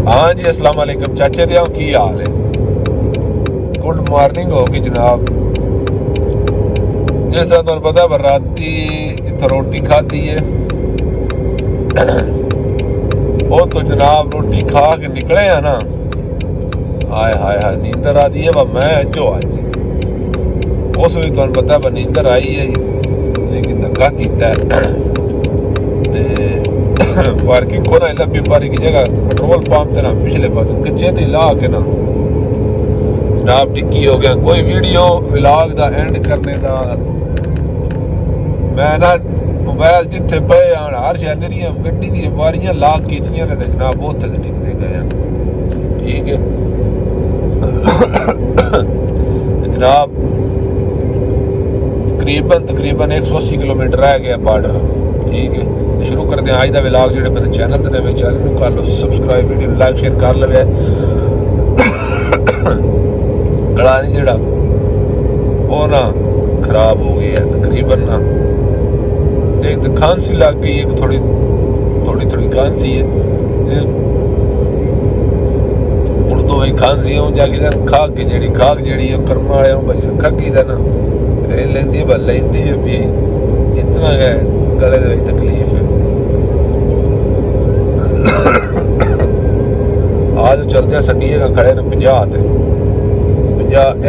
हाँ जी, अस्सलाम वालेकुम चाचे दे की हाल है। गुड मॉर्निंग होगी जनाब। जिस तरह तुम पता राती जिथे रोटी खाधी है वो तो जनाब रोटी खा के निकले हैं ना, हाय हाय हाय नींदर आती है। मैं जो अज उस भी तुम पता नींदर आई है लेकिन धक्का किया पार्किंग को ना लंबी पार्किंग की जगह पेट्रोल पंप ते ना पिछले पास कच्चे ते ला के ना जनाब टिक्की हो गया। कोई वीडियो व्लॉग दा एंड करने दा मैं ना मोबाइल जिथे पे हर शहर मेरिया गड्डी दी बारियां लाक कीतियां ने जनाब उत्थे ते निकले गए। ठीक है जनाब तकरीबन 180 किलोमीटर रह गया बॉर्डर। ठीक है तो शुरू करते हैं आज का व्लॉग। जो मेरे चैनल ते नवे चैनल को कर लो सब्सक्राइब, वीडियो लाइक शेयर कर लवे। गला नहीं जेड़ा वो ना खराब हो गया तकरीबन ना, एक तो खांसी लग गई है, थोड़ी खांसी है हूँ तो वही खांसी हो जाके खाक जी कर्म वाले भाई खगी का ना लेंदी बल लेंदी है भी इतना है गले में तकलीफ है। आज चलते हैं संडीए का खड़े ने 50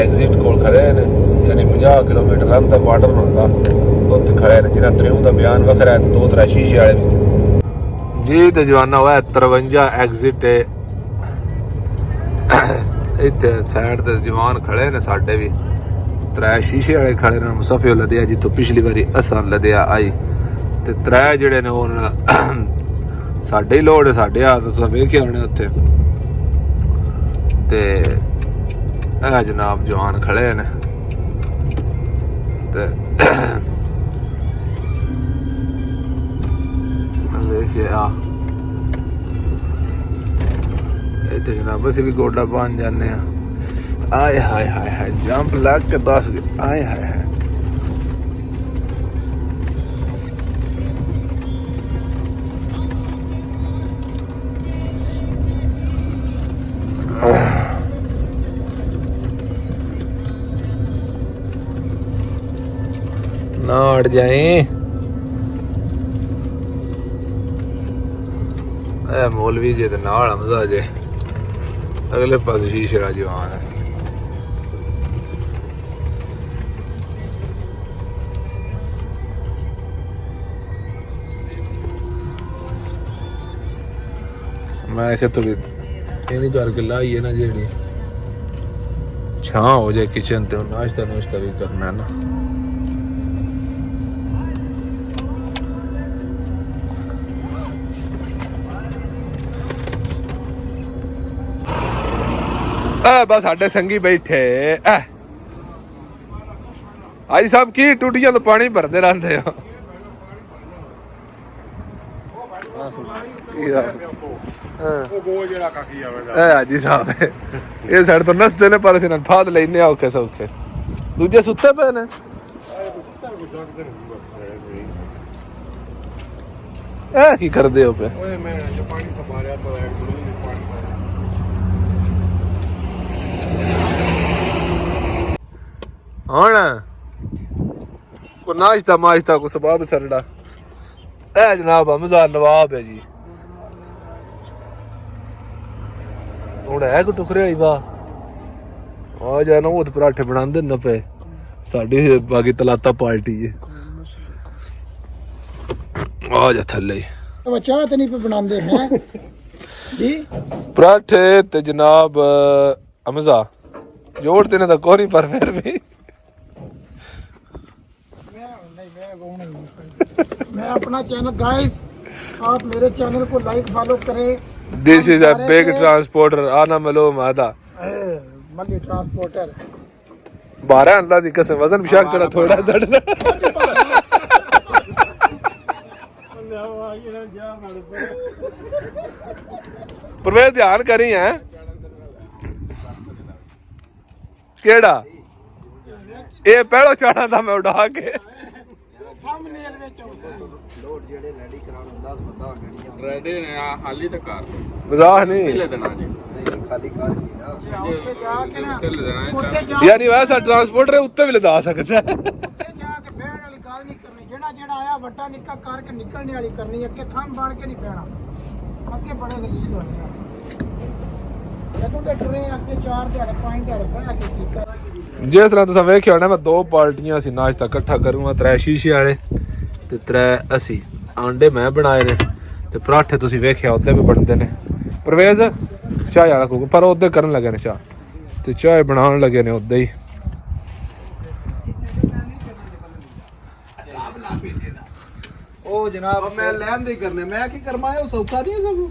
एग्जिट को खड़े ने, यानी 50 किलोमीटर रन का बॉर्डर होगा तो उत्थे खड़े ने। जिन्हें त्रियों का बयान वखरा है तो 2-3 शीशे वाले भी जी। तो जवाना हुआ 53 एग्जिट इतने साइड ते जवान खड़े ने, साढ़े भी 3 शीशे वाले खड़े ने। मुसाफिर लदया जितों पिछली बारी असा लदया आई ते 3 जेडे ने वो साढ़े ही लोड़ है। साढ़े हाथ तुम वेखे होने उत्थे ते जनाब जवान खड़े ने ते वेखे इतने जनाब असी भी गोडा पान जाने। आए हाय हाय हाय जंप लग के 10 आए हाय हाय। ना अड़ जाए मौलवी जे नाल हमजा जे अगले पास शीशे का जवान है। मैं थोड़ी करके लाई है ना जी छां हो जाए किचन ते नाश्ता नुश्ता भी करना है ना। बस साडे संगी बैठे आज सब की टूटियां तो पानी भरते रहते हो। जी साहब ये साइड तो नसते ने पर फिर फाद लेने औखे सौखे दूजे सुते पे ने। की करदे हो पे को नाश्ता माश्ता को सबाब सरड़ा जनाब हमजा नवाब है जी। हूँ है को टुकरे वाली वाह आ जाना वो पराठे बनाते न पे साड़ी बाकी तलाता पार्टी है आ जा थले चाह तो नहीं पे बनाते हैं जी पराठे ते जनाब हमजा जोड़ते ने तो कोई पर फिर भी मैं अपना चैनल गाइस आप मेरे चैनल को लाइक फॉलो करें। This is a big transporter आना मलो मादा मल्ली ट्रांसपोर्टर 12 अल्लाह दी कसम वजन विशाख तेरा थोड़ा चढ़ना। परवेज ध्यान करी है केड़ा ये पहलो चढ़ा था मैं उठा के थंबनेल ਵਿੱਚ ਲੋਡ ਜਿਹੜੇ ਰੈਡੀ ਕਰਾਉਣ 10 ਪਤਾ ਹੋਣੀ ਰੈਡੀ ਨੇ ਹਾਲੀ ਤੱਕ ਕਰ ਮਜ਼ਾਕ ਨਹੀਂ ਪਹਿਲੇ ਦਿਨਾਂ ਜੀ ਖਾਲੀ ਕਾਰ ਨਹੀਂ ਨਾ ਉੱਥੇ ਜਾ ਕੇ ਨਾ ਉੱਤੇ ਲੈ ਜਾਣਾ ਹੈ ਉੱਥੇ ਜਾ ਯਾਨੀ ਵੈਸਾ ਟਰਾਂਸਪੋਰਟਰ ਉੱਤੇ ਵੀ ਲਿਜਾ ਸਕਦਾ ਹੈ। ਉੱਥੇ ਜਾ ਕੇ ਬਹਿਣ ਵਾਲੀ ਗੱਲ ਨਹੀਂ ਕਰਨੀ ਜਿਹੜਾ ਆਇਆ ਵੱਡਾ ਨਿੱਕਾ ਕਰਕੇ ਨਿਕਲਣੇ ਵਾਲੀ ਕਰਨੀ ਅੱਗੇ ਥੰਮ ਬਣ ਕੇ ਨਹੀਂ ਪੈਣਾ ਅੱਗੇ ਬੜੇ ਦਲੀਲ ਹੋਏ ਆ ਜਦੋਂ ਤੇ ਟਰੇ ਅੱਗੇ 4 ਦਿਹਾੜੇ 5 ਦਿਹਾੜੇ ਬਹਿ ਕੇ ਕੀਤਾ ਜਿਸ ਤਰ੍ਹਾਂ ਤੁਸੀਂ ਵੇਖਿਆ ਹੋਣਾ ਮੈਂ 2 ਪਾਰਟੀਆਂ ਸੀ ਨਾਸ਼ਤਾ ਇਕੱਠਾ ਕਰੂੰਗਾ 3 ਸ਼ੀਸ਼ੇ ਵਾਲੇ ਤੇ 3 ਅਸੀਂ ਆਂਡੇ ਮੈਂ ਬਣਾਏ ਨੇ ਤੇ ਪਰਾਠੇ ਤੁਸੀਂ ਵੇਖਿਆ ਉੱਤੇ ਵੀ ਬਣਦੇ ਨੇ ਪਰਵੇਜ਼ ਚਾਹ ਵਾਲਾ ਕੋ ਪਰ ਉਹਦੇ ਕਰਨ ਲੱਗੇ ਨੇ ਚਾਹ ਤੇ ਚਾਹ ਬਣਾਉਣ ਲੱਗੇ ਨੇ ਉੱਦੇ ਹੀ ਉਹ ਜਨਾਬ ਮੈਂ ਲੈਣ ਦੇ ਕਰਨੇ ਮੈਂ ਕੀ ਕਰਨਾ ਉਹ ਸੌਖਾ ਨਹੀਂ ਹੋ ਸਕੂ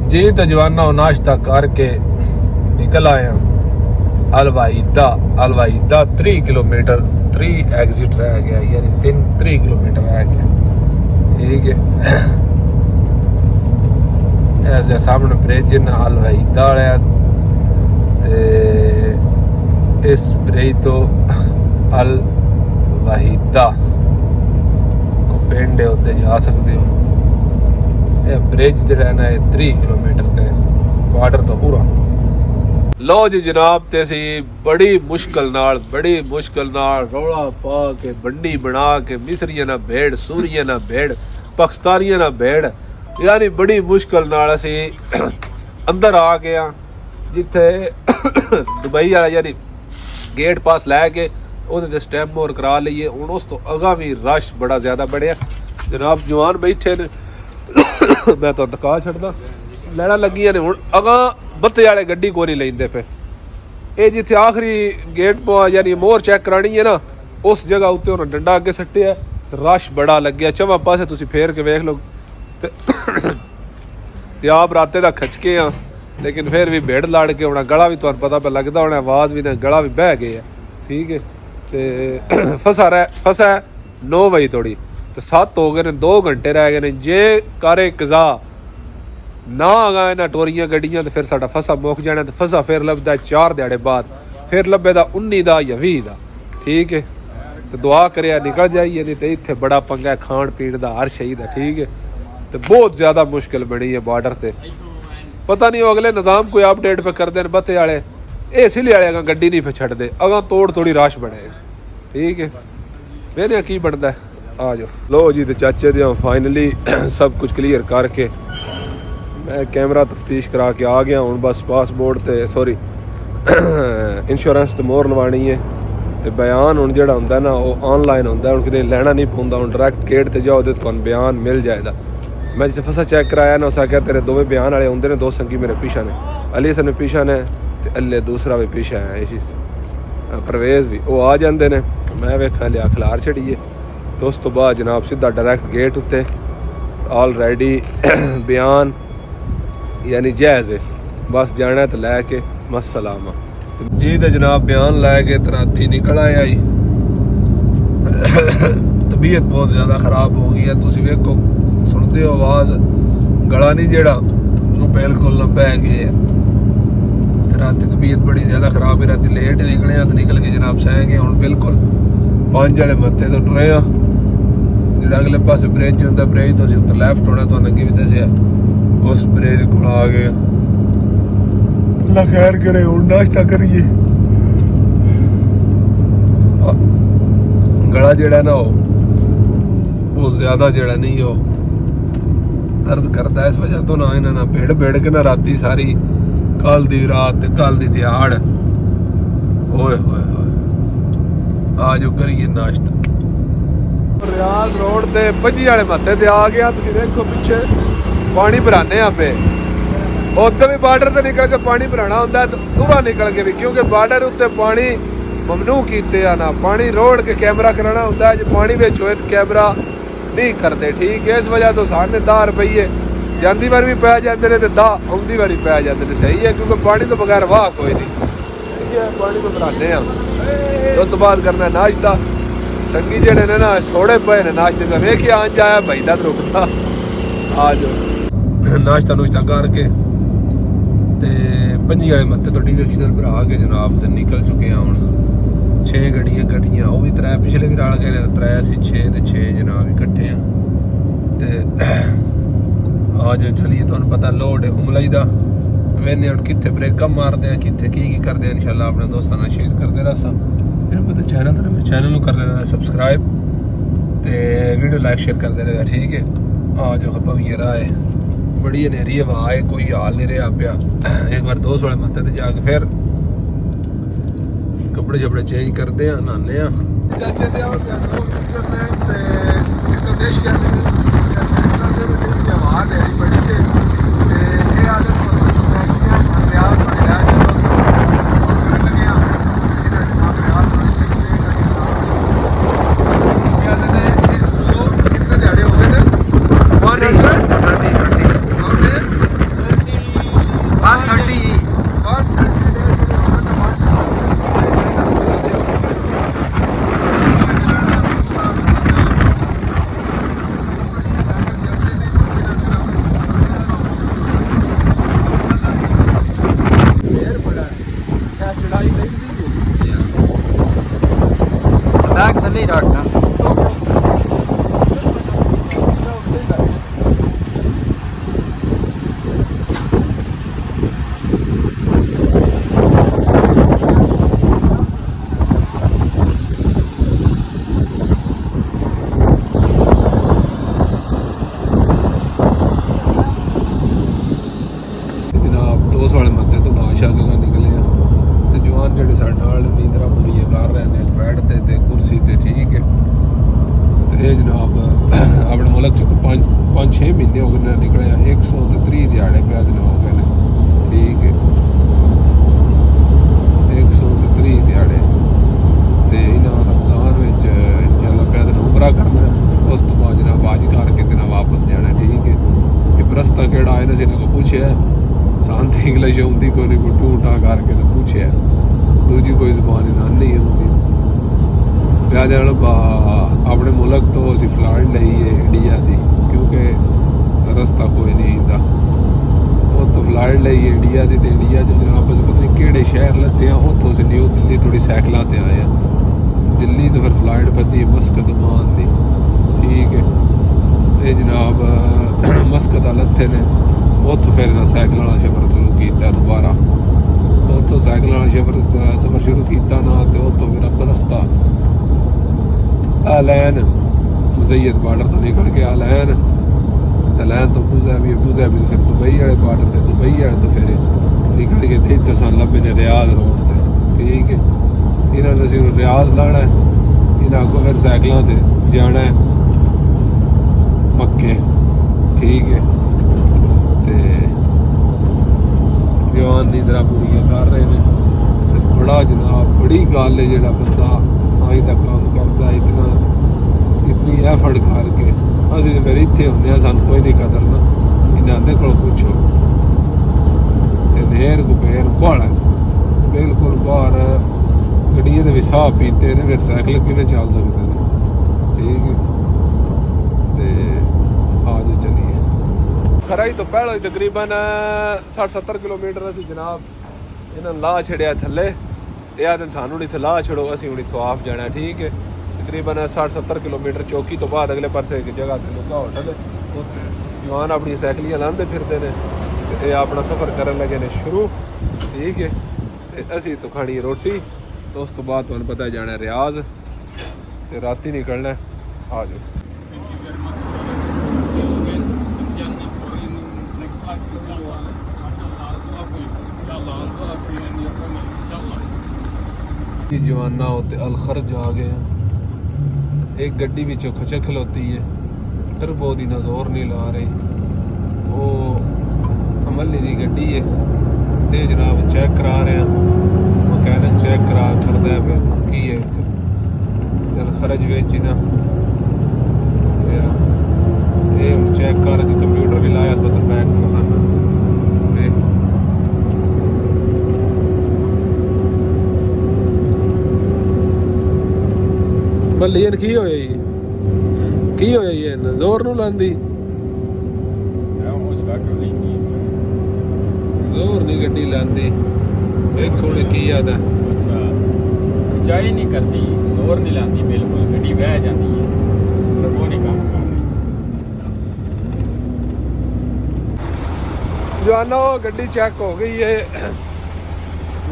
ਜੀ ਤੇ ਜਵਾਨਾ ਨਾਸ਼ਤਾ ਕਰਕੇ ਨਿਕਲ ਆਏ ਹਾਂ अलवाइदा 3 किलोमीटर 3 एग्जिट रह गया यानी 3 किलोमीटर रह गया ठीक है ऐसे सामने ब्रिज न अलवाइदा वाला ते इस ब्रिज तो अलवाइदा को पिंड है उत्ते जा सकते हो ये ब्रिज ते रहना है 3 किलोमीटर ते बार्डर तो पूरा लो जी जनाब ते सी बड़ी मुश्किल नाल रौला पा के बंडी बना के मिसरियां ना भेड़ सूरियां ना भेड़ पाकिस्तानियां ना भेड़ यानी बड़ी मुश्किल नाल असी अंदर आ गए जिथे दुबई वाला यानी गेट पास लैके ਉਹਦੇ ਤੇ ਸਟੈਂਪ ਮੋਰ ਕਰਾ ਲਈਏ ਹੁਣ ਉਸ ਤੋਂ ਅਗਾ ਵੀ ਰਸ਼ ਬੜਾ ਜ਼ਿਆਦਾ बढ़िया जनाब जवान बैठे ने मैं तो ਦਿਖਾ ਛੱਡਦਾ ਲੈਣਾ ਲੱਗੀਆਂ ਨੇ ਹੁਣ ਅਗਾ ਬੱਤੇ ਵਾਲੇ ਗੱਡੀ ਕੋਈ ਨਹੀਂ ਲੈਂਦੇ ਪਏ ਇਹ ਜਿੱਥੇ ਆਖਰੀ ਗੇਟ ਪਾ ਯਾਨੀ ਮੋਹਰ ਚੈੱਕ ਕਰਾਣੀ ਹੈ ਨਾ ਉਸ ਜਗ੍ਹਾ ਉੱਤੇ ਉਹਨਾਂ ਡੰਡਾ ਅੱਗੇ ਸੱਟਿਆ ਰਸ਼ ਬੜਾ ਲੱਗਿਆ ਚਵਾਂ ਪਾਸੇ ਤੁਸੀਂ ਫੇਰ ਕੇ ਵੇਖ ਲਓ ਤੇ ਆਪ ਰਾਤੇ ਦਾ ਖਚਕੇ ਆ ਲੇਕਿਨ ਫਿਰ ਵੀ ਭੇੜ ਲੜ ਕੇ ਹੋਣਾ ਗਲਾ ਵੀ ਤੁਹਾਨੂੰ ਪਤਾ ਪੈ ਲੱਗਦਾ ਹੋਣਾ ਆਵਾਜ਼ ਵੀ ਨਾ ਗਲਾ ਵੀ ਬਹਿ ਗਏ ਆ ਠੀਕ ਹੈ ਤੇ ਫਸਾ 9 ਵਜੇ ਤੋੜੀ ਤੇ 7 ਹੋ ਗਏ ਨੇ 2 ਘੰਟੇ ਰਹਿ ਗਏ ਨੇ ਜੇ ਕਰੇ ਕਜ਼ਾ ਨਾ ਆਗਾ ਇਹਨਾਂ ਟੋਰੀਆਂ ਗੱਡੀਆਂ ਤੇ ਫਿਰ ਸਾਡਾ ਫਸਾ ਮੁੱਕ ਜਾਣਾ ਤੇ ਫਸਾ ਫਿਰ ਲੱਭਦਾ 4 ਦਿਹਾੜੇ ਬਾਅਦ ਫਿਰ ਲੱਭੇ ਦਾ 19 ਦਾ ਜਾਂ 20 ਦਾ ਠੀਕ ਹੈ ਤੇ ਦੁਆ ਕਰਿਆ ਨਿਕਲ ਜਾਈਏ ਨਹੀਂ ਤੇ ਇੱਥੇ ਬੜਾ ਪੰਗਾ ਖਾਣ ਪੀਣ ਦਾ ਹਰ ਸ਼ਈ ਦਾ ਠੀਕ ਹੈ ਤੇ ਬਹੁਤ ਜ਼ਿਆਦਾ ਮੁਸ਼ਕਿਲ ਬਣੀ ਹੈ ਬਾਰਡਰ ਤੇ ਪਤਾ ਨਹੀਂ ਉਹ ਅਗਲੇ ਨਿਜ਼ਾਮ ਕੋਈ ਅਪਡੇਟ पे ਕਰਦੇ ਨੇ ਬੱਤੇ ਵਾਲੇ ਇਹ ਸਿਲੇ ਵਾਲੇ ਅਗਾਂ ਗੱਡੀ ਨਹੀਂ ਫਿਰ ਛੱਡਦੇ ਅਗਾਂ ਤੋੜ ਥੋੜੀ ਰਸ਼ ਬਣੇ ਠੀਕ ਹੈ ਵੇਖਦੇ ਕੀ ਬਣਦਾ ਆ ਜਾਓ ਲੋ ਜੀ ਤੇ ਚਾਚੇ ਦੇ ਫਾਈਨਲੀ ਸਭ ਕੁਝ ਕਲੀਅਰ ਕਰਕੇ मैं कैमरा तफ्तीश करा के आ गया हूँ बस पासपोर्ट ते सॉरी इंश्योरेंस ते मोहर लवानी है ते बयान हूँ जो होंगे ना वो ऑनलाइन होंगे हूँ कितने लैना नहीं पौंदा हूँ डायरैक्ट गेट ते जाओ तो तुहानू बयान मिल जाएगा मैं जिसे फसा चेक कराया ना उस आख्या तेरे दोवें बयान वाले होंगे ने 2 संगी मेरे पीछा ने अली सन पीछा ने ते अल्ले दूसरा भी पीछा है इसी परवेज भी वो आ जाते ने मैं वेखा लिया खिलार छड़िए तो उस तो बाद जनाब सीधा डायरैक्ट गेट उत्ते ऑलरेडी बयान यानी जायज़ है बस जाना तो लैके मस्त सलामा जी तो जनाब बयान लैके तराती निकल आया ही तबीयत बहुत ज़्यादा ख़राब हो गई है तुम वेखो सुनते हो आवाज़ गला नहीं जेड़ा बिल्कुल ना बह गए रात तबीयत बड़ी ज़्यादा ख़राब है रात लेट निकले तो निकल के जनाब सह गए हूँ बिल्कुल 5 वाले मत्थे तो टुरे जो अगले पास ब्रिज होंगे ब्रिज तो उत्तर लैफ्ट होना तो अगे भी दसिया उस ब्रिज को आ गए अल्लाह खैर करे हूँ नाश्ता करिए गला जेड़ा ना वो ज्यादा जेड़ा नहीं हो दर्द करता है इस वजह तो ना इन्हें ना भेड़ के ना राती सारी कल दी रात कल दी दिहाड़ ओए होए आज करिए नाश्ता रियाल रोड ते 25 वाले मत्थे ते आ गया तुसीं देखो पिछे पानी भराने पे उत्थे भी बार्डर से निकल के पानी भराना होंगे दूरा निकल के भी क्योंकि बार्डर उत्ते पानी ममनू कीते ना पानी रोड के कैमरा कराना होंगे जो पानी में होए तो कैमरा नहीं करते ठीक है इस वजह तो साढ़े 10 रुपये जाती बार भी पै जाते हैं तो 10 आती बारी पै जाते हैं सही है क्योंकि पानी तो बगैर वाह कोई नहीं ठीक है पानी में भराने उस तो बाद करना नाश्ता संगी जेडे ने ना सोड़े पे ने नाश्ते का वेखिया अंज आया भाई का रुकता आ जाओ नाश्ता नुश्ता करके ते 5 वाले मत्थे तो डीजल शीजल भरा के जनाब ते निकल चुके हैं हुण 6 गड्डियां कट्ठियां वो भी 3 पिछले भी रल गए 3 असीं 6 ते 6 जनाब इकट्ठे हैं ਤੇ आज चलिए ਤੁਹਾਨੂੰ ਪਤਾ ਲੋਡ ਹੈ ਉਮਲਈ ਦਾ ਵੇਨੇ ਹੁਣ ਕਿੱਥੇ ਬ੍ਰੇਕਾਂ ਮਾਰਦੇ ਆ ਕਿੱਥੇ ਕੀ ਕਰਦੇ ਆ ਇਨਸ਼ਾਅੱਲਾ ਆਪਣੇ ਦੋਸਤਾਂ ਨਾਲ ਸ਼ੇਅਰ ਕਰਦੇ ਰਹਾਂਗਾ ਫਿਰ ਪਤਾ ਚੈਨਲ ਨੂੰ ਕਰ ਲੈਣਾ ਸਬਸਕ੍ਰਾਈਬ ਤੇ ਵੀਡੀਓ ਲਾਈਕ ਸ਼ੇਅਰ ਕਰਦੇ रहना ठीक है आज ਆਪਾਂ ਵੀ ਰਾਹ ਹੈ ਬੜੀ ਹਨੇਰੀ ਹਵਾ ਹੈ ਕੋਈ ਹਾਲ ਨਹੀਂ ਰਿਹਾ ਪਿਆ ਇੱਕ ਵਾਰ ਦੋਸਤ ਵਾਲੇ ਮੱਥੇ ਤੇ ਜਾ ਕੇ ਫਿਰ ਕੱਪੜੇ ਜਪੜੇ ਚੇਂਜ ਕਰਦੇ ਆ ਨਹਾਉਂਦੇ ਆ ਚਾਚੇ ਦੇ ਆਉਂ ਕਰਨੇ ਤੇ ਇੱਕ ਦੇਸ਼ ਕਹਿੰਦੇ ਹਵਾ ਹੈ ਬੜੀ ਤੇ ਇਹ ਆਦਤ ਫੈਕਟਰੀਆਂ ਸੰਦਿਆਲ ਬਣਿਆ ਜਦੋਂ ਕਰਨ ਲੱਗਿਆ ਇਹਨਾਂ ਦੇ ਨਾਲ ਰਿਆਜ਼ ਹੋਣੀ ਚਾਹੀਦੀ ਹੈ ਕਹਿੰਦੇ 100 ਕਿੰਨੇ ਦਿਹਾੜੇ ਹੋ ਗਏ ਨੇ ਥੱਲੇ ਰੱਖਣਾ ਜਿਹੜੇ ਸਾਡੇ ਨਾਲ ਨੀਂਦਰਾਂ ਪੂਰੀਆਂ ਕਰ ਰਹੇ ਨੇ ਬੈਠ ਤੇ ਕੁਰਸੀ ਤੇ ਠੀਕ ਹੈ ਤੇ ਇਹ ਜਨਾਬ ਆਪਣੇ ਮੁਲਕ ਚ 5-6 ਮਹੀਨੇ ਹੋ ਗਏ ਨੇ ਨਿਕਲੇ 130 ਦਿਹਾੜੇ ਪਿਆ ਦਿਨ ਹੋ ਗਏ ਨੇ ਠੀਕ ਹੈ 130 ਦਿਹਾੜੇ ਤੇ ਇਹਨਾਂ ਰਮਜ਼ਾਨ ਵਿੱਚ ਇਨਸ਼ਾਅੱਲਾ ਪਿਆ ਦਿਨ ਉਮਰਾ ਕਰਨਾ ਉਸ ਤੋਂ ਬਾਅਦ ਜਨਾਬ ਬਾਜ ਕਰਕੇ ਤੇ ਨਾ ਵਾਪਸ ਜਾਣਾ ਠੀਕ ਹੈ ਇਹ ਰਸਤਾ ਕਿਹੜਾ ਆਇਆ ਨਾ ਜਿਹਨੇ ਕੋ ਪੁੱਛਿਆ शांति इंग्लिश आती कोई नहीं गुटू उठा करके ना पूछे दूजी कोई जबान ईरान नहीं आती लिहाजा अपने मुल्क तो असी फ्लाइट लई है इंडिया की क्योंकि रस्ता कोई नहीं आता वो तो फ्लाइट लई है इंडिया की तो इंडिया जो जनाब पता नहीं किहड़े शहर लत्ते हैं उत्थों से न्यू दिल्ली थोड़ी सैकलों से आए हैं दिल्ली तो फिर फ्लाइट बदी मस्कत ओमान की ठीक है ये जनाब मस्कत लत्थे ने ਉੱਥੋਂ ਫਿਰ ਨਾ ਸਾਈਕਲ ਵਾਲਾ ਸਫ਼ਰ ਸ਼ੁਰੂ ਕੀਤਾ ਦੁਬਾਰਾ ਉੱਥੋਂ ਸਾਈਕਲ ਵਾਲਾ ਸਫ਼ਰ ਸ਼ੁਰੂ ਕੀਤਾ ਨਾ ਤੇ ਉੱਥੋਂ ਫਿਰ ਆਪਾਂ ਰਸਤਾ ਆਲੈਨ ਮੁਜ਼ੱਯਦ ਬਾਰਡਰ ਤੋਂ ਨਿਕਲ ਕੇ ਆਲੈਨ ਤੇ ਲੈਨ ਤੋਂ ਅਬੂ ਜ਼ੈਬੀ ਫਿਰ ਦੁਬਈ ਵਾਲੇ ਬਾਰਡਰ ਤੇ ਦੁਬਈ ਵਾਲੇ ਤੋਂ ਫਿਰ ਨਿਕਲ ਕੇ ਤੇ ਇੱਥੇ ਸਾਨੂੰ ਲੱਭੇ ਨੇ ਰਿਆਜ਼ ਰੋਡ ਤੇ ਠੀਕ ਹੈ ਇਹਨਾਂ ਨੇ ਅਸੀਂ ਰਿਆਜ਼ ਲਾਣਾ ਇਹਨਾਂ ਕੋ ਫਿਰ ਸਾਈਕਲਾਂ ਤੇ ਜਾਣਾ ਮੱਕੇ ਠੀਕ ਹੈ जवान नींदरा पूरियां कर रहे हैं तो बड़ा जनाब बड़ी गल है जो बंदा अज तक काम करता इतनी एफर्ट करके अभी तो फिर इतने होंगे सानू कोई नहीं कदर ना इन्होंने को पुछो नहर गुपेर बड़ा बिल्कुल बाहर गड्डिया के भी साह पीते ने फिर साइकिल किवें चल सकते हैं ठीक है तो आज चलिए खराई तो पहले तकरीबन 60-70 किलोमीटर असी जनाब इन्होंने ला छड़िया थले यह दिन सानू नहीं ला छड़ो असी हूँ इतों आप जाना ठीक है तकरीबन 60-70 किलोमीटर चौकी तो बाद अगले पासे एक जगह पर लुका होटल है जवान अपनी साइकिलियां लाते फिरते हैं ये अपना सफ़र कर लगे ने शुरू ठीक है तो असी तो खानी रोटी तो उस तो बाद तुहानू पता जाना रियाज तो राती निकलना आ जाओ जवाना होते अलखर्ज आ गए एक गड्डी विचों खचक खलोती है टर्बो दी नजोर नहीं ला रही वो अमली दी गड्डी है ते जनाब चेक करा रहे हैं मकैनिक चेक करा करदा पे की है अलखर्ज विच ना ये चेक कर कंप्यूटर भी लाया मतलब बैग तो खाना बल्लीन की होया जी जोर नूं लांदी जोर नहीं गड्डी लांदी देखो हुण की याद है चाही नहीं करती जोर नहीं लांदी बिल्कुल गड्डी बह जाती है पर वो नहीं काम कर रही ਜਵਾਨੋ ਗੱਡੀ ਚੈੱਕ ਹੋ ਗਈ ਹੈ।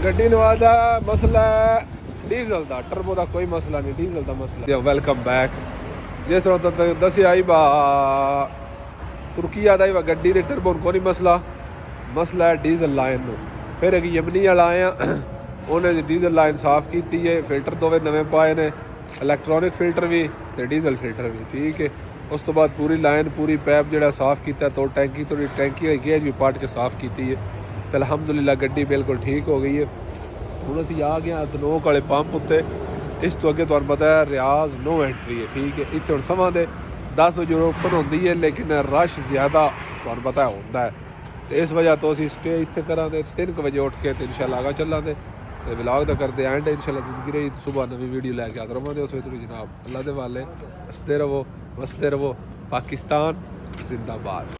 ਗੱਡੀ ਨਵਾਜ਼ ਦਾ ਮਸਲਾ ਹੈ ਡੀਜ਼ਲ ਦਾ, ਟਰਬੋ ਦਾ ਕੋਈ ਮਸਲਾ ਨਹੀਂ, ਡੀਜ਼ਲ ਦਾ ਮਸਲਾ। Welcome back. ਜਿਸ ਤਰ੍ਹਾਂ ਤਾਂ ਦੱਸਿਆ ਹੀ ਬਾ ਤੁਰਕੀਆ ਦਾ ਹੀ ਵਾ ਗੱਡੀ ਦੇ ਟਰਬੋ ਨੂੰ ਕੋਈ ਮਸਲਾ ਹੈ ਡੀਜ਼ਲ ਲਾਈਨ ਨੂੰ। ਫਿਰ ਇੱਕ ਯਮਨੀ ਵਾਲਾ ਆਇਆ, ਉਹਨੇ ਡੀਜ਼ਲ ਲਾਈਨ ਸਾਫ਼ ਕੀਤੀ ਹੈ, ਫਿਲਟਰ ਦੋਵੇਂ ਨਵੇਂ ਪਾਏ ਨੇ, ਇਲੈਕਟ੍ਰੋਨਿਕ ਫਿਲਟਰ ਵੀ ਤੇ ਡੀਜ਼ਲ ਫਿਲਟਰ ਵੀ, ਠੀਕ ਹੈ। ਉਸ ਤੋਂ ਬਾਅਦ ਪੂਰੀ ਲਾਈਨ ਪੂਰੀ ਪੈਪ ਜਿਹੜਾ ਸਾਫ਼ ਕੀਤਾ, ਤੋਂ ਟੈਂਕੀ ਵਾਲੀ ਗੇਜ ਵੀ ਪਾਟ ਕੇ ਸਾਫ਼ ਕੀਤੀ ਹੈ ਤੇ ਅਲਹਮਦੁਲਿਲਾ ਗੱਡੀ ਬਿਲਕੁਲ ਠੀਕ ਹੋ ਗਈ ਹੈ। ਹੁਣ ਅਸੀਂ ਆ ਗਏ ਹਾਂ ਦਨੋਕ ਵਾਲੇ ਪੰਪ ਉੱਤੇ। ਇਸ ਤੋਂ ਅੱਗੇ ਤੁਹਾਨੂੰ ਪਤਾ ਹੈ ਰਿਆਜ਼ ਨੋ ਐਂਟਰੀ ਹੈ, ਠੀਕ ਹੈ। ਇੱਥੇ ਹੁਣ ਸਮਾਂ ਦੇ 10 ਵਜੇ ਓਪਨ ਹੁੰਦੀ ਹੈ, ਲੇਕਿਨ ਰਸ਼ ਜ਼ਿਆਦਾ ਤੁਹਾਨੂੰ ਪਤਾ ਹੁੰਦਾ ਹੈ, ਤੇ ਇਸ ਵਜ੍ਹਾ ਤੋਂ ਅਸੀਂ ਸਟੇ ਇੱਥੇ ਕਰਾਂਗੇ। 3 ਵਜੇ ਉੱਠ ਕੇ ਤੇ ਇਨਸ਼ਾਅੱਲਾ ਆਗਾ ਚੱਲਾਂਗੇ ਤੇ ਵਲੌਗ ਦਾ ਕਰਦੇ ਐਂਡ ਇਨਸ਼ਾਅੱਲਾ ਜ਼ਿੰਦਗੀ ਰਹੀ ਸੁਬਾਹ ਨਵੀਂ ਵੀਡੀਓ ਲੈ ਕੇ ਆਦਰ ਰਹਾਂਗੇ। ਉਸ ਵਿੱਚ ਜਨਾਬ ਅੱਲਾ ਦੇ ਵਾਲੇ ਹੱਸਦੇ ਰਹੋ ਵਸਦੇ ਰਹੋ। ਪਾਕਿਸਤਾਨ ਜ਼ਿੰਦਾਬਾਦ।